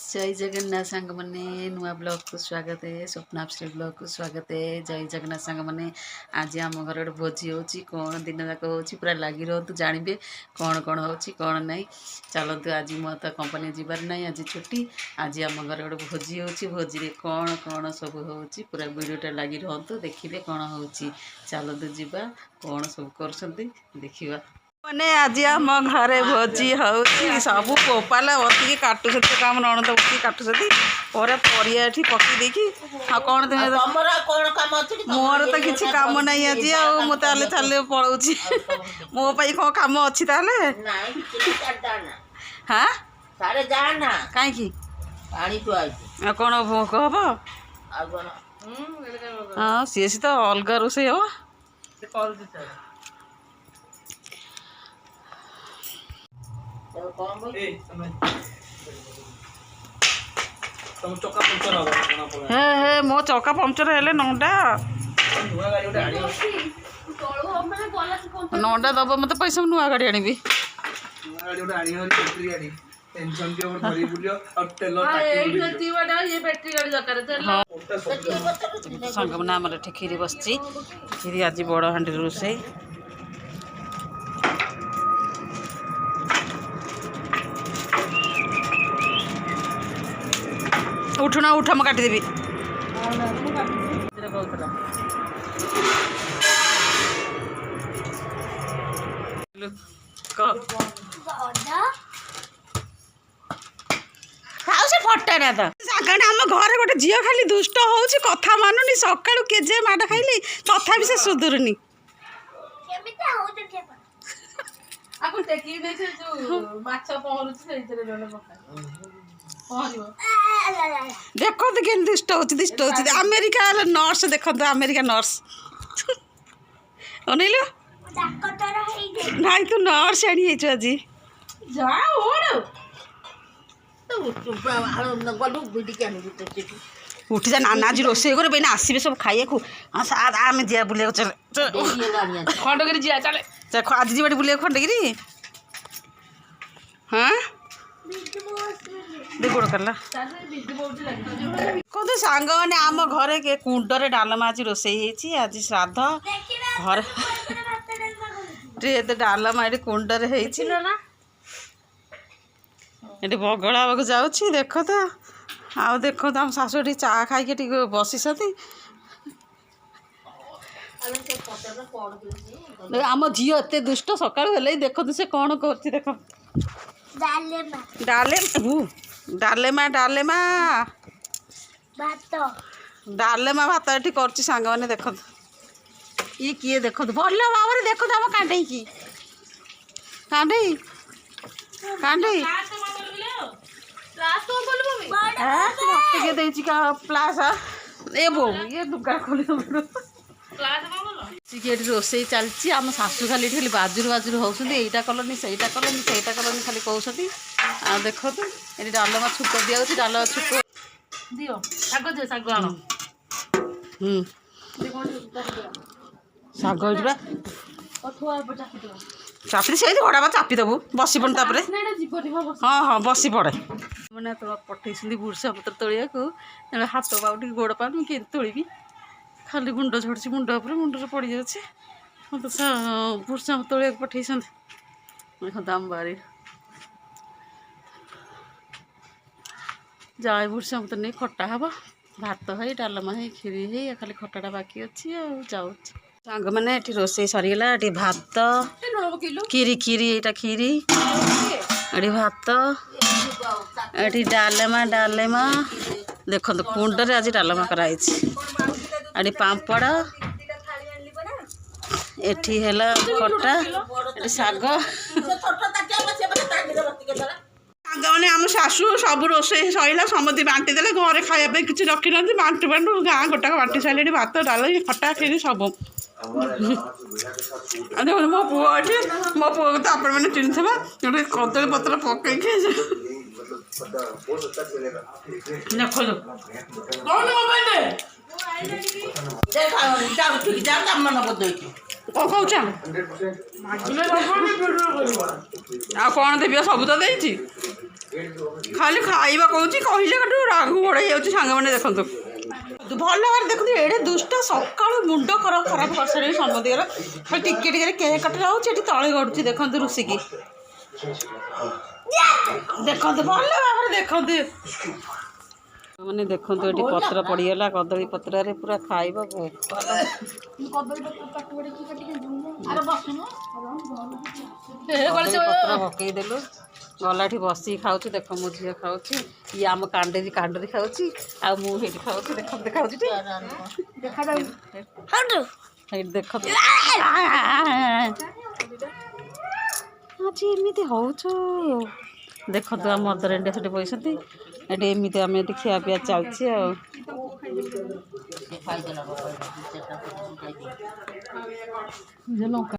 जय जगन्नाथ सांग मैंने नुआ ब्लॉग को स्वागत है। स्वप्नाश्री ब्लॉग को स्वागत है। जय जगन्नाथ सांग मैंने आज आम घर गोटे भोजी होची कौन दिन जाक होची पूरा लगी रहतु जानवे कौन कौन होची कौन नहीं। चलतु आज मत कंपनी जीवार नहीं आज छुट्टी। आज आम घर गोटे भोजी होची भोजी रे कौन कौन सब होची पूरा वीडियोटा लगी रहतु देखिए कौन होची। चलतु जीवा कौन सब करछंती देखिबा। मैंने आज आम घरे भोजी हो सब पोपाला बसिक काटुस काम नणद बसिक काटुस पर परिया पकई देखी हाँ कौन मोर तो किसी काम नहीं आज आते चल पलाऊँगी मो कौन कम अच्छी हाँ कहीं कौन भोक हम हाँ सी तो अलग रोसे हम हे मो चका पंचर हेले नंडा नंडा दब मत पैसा नुआ गाड़ी आनी सांग मैंने आम खीरी बस खीरी आज बड़ हांडी रोसे उठना उठ मैं काटिदेवी फटा ना तो सागण आम घर गोटे झील खाली दुष्ट हो कथा मानुनी सका केजे माड़ खाइली तथा भी से सुधुरनी देखो तो के दुष्ट हो अमेरिका नर्स देखो अमेरिका नर्स अनैल नाई तू नर्स आनी आज उठी जा नाना आज रोसे करे बेना आसबे सब खाइए को आम जा बुले चल खंडगिरी जा चले आज जी बुले खंडगिरी हाँ गोड़ करला कौन सांग मैंने आम घरे के कुंडरे डालमा आज रोसे आज श्राद्ध घर ट्रे डालमा ये कुंडरे ये बगला बग जाऊँ देख तो आउ देख तो आम शाशु चा खाई बस आम झील एत दुष्ट सका देख तो से कौन कर देख डालेमा डालेमा डालेमा भात ये कर सांग मैंने देख ये किए देख भल भाव में देख आम कांडे की कांडे कांडे मत किए प्लास ए बो ये दुकान खोल रोसे चलती आम शाशु खाली खाली बाजुर बाजुर होती यहीटा कलनी सहीटा कलनी सहीटा कलनी खाली कहते आ देख तो ये डालमा छुक दिया डालमा छुक दियो शाग दियो शाग आण शाग चापी से घड़ा चापी देबू बसी पड़ हाँ हाँ बसी पड़े मैंने तो पठे बुर्सा पत्र तोड़ा हाथ पाऊँ गोड़ पाऊँ कि तोड़ी खाली गुंड झड़सी मुंड उपर मुंडे पड़ जाए मत बुर्सा तोड़ा पठे देखते आम बारी जाए बुर्सा मत नहीं खटा हम भात है डालमा है खीरी है खाली खटाटा बाकी अच्छी जाऊँ सांग मैंने ये रोसे सरीगला ये भात खीरी खीरी यहाँ खीरी ये भात ये डालेमा डालेमा देख कुंडरे आज डालमा कराई ये पापड़ एठी है खटा ये शाग मैंने आम शाशु सब रोसे सैला समझ बांटी देले घरे खाया किसी रखी ना बांटू बांटू गाँ गोटाक बांटी सारे भात डाल खटा खीरी सब देखो मो पुआ अच्छे मो पुआ तो आप चिन्ह गोटे कदली पत्र पकई कौन देवी सब तो खाली खाइबा कहूँ कहले कटू राग बड़े जाऊँ सांग मैंने देखो भल भाव देखते एड़े दुष्ट सका मुंड खराब खराब कर सारे समझर खाली टिके टिके केक कटा होती तले गड़ुची देखो रुषिकी देखते भल भाव देखते मैंने देखो ये पत्र पड़गला कदली पत्र पूरा खाइबा पत्र पकईदेलु गला बसिक खाऊँ देख मो झील खाऊँ ये आम कांडेरी कांडरी खाऊँ आ मुझे खाऊँ देख देखा देख आज एमती हो देखो आम मदर इंडिया से पैसा ये एमती आम ये खिया पिया चलती आ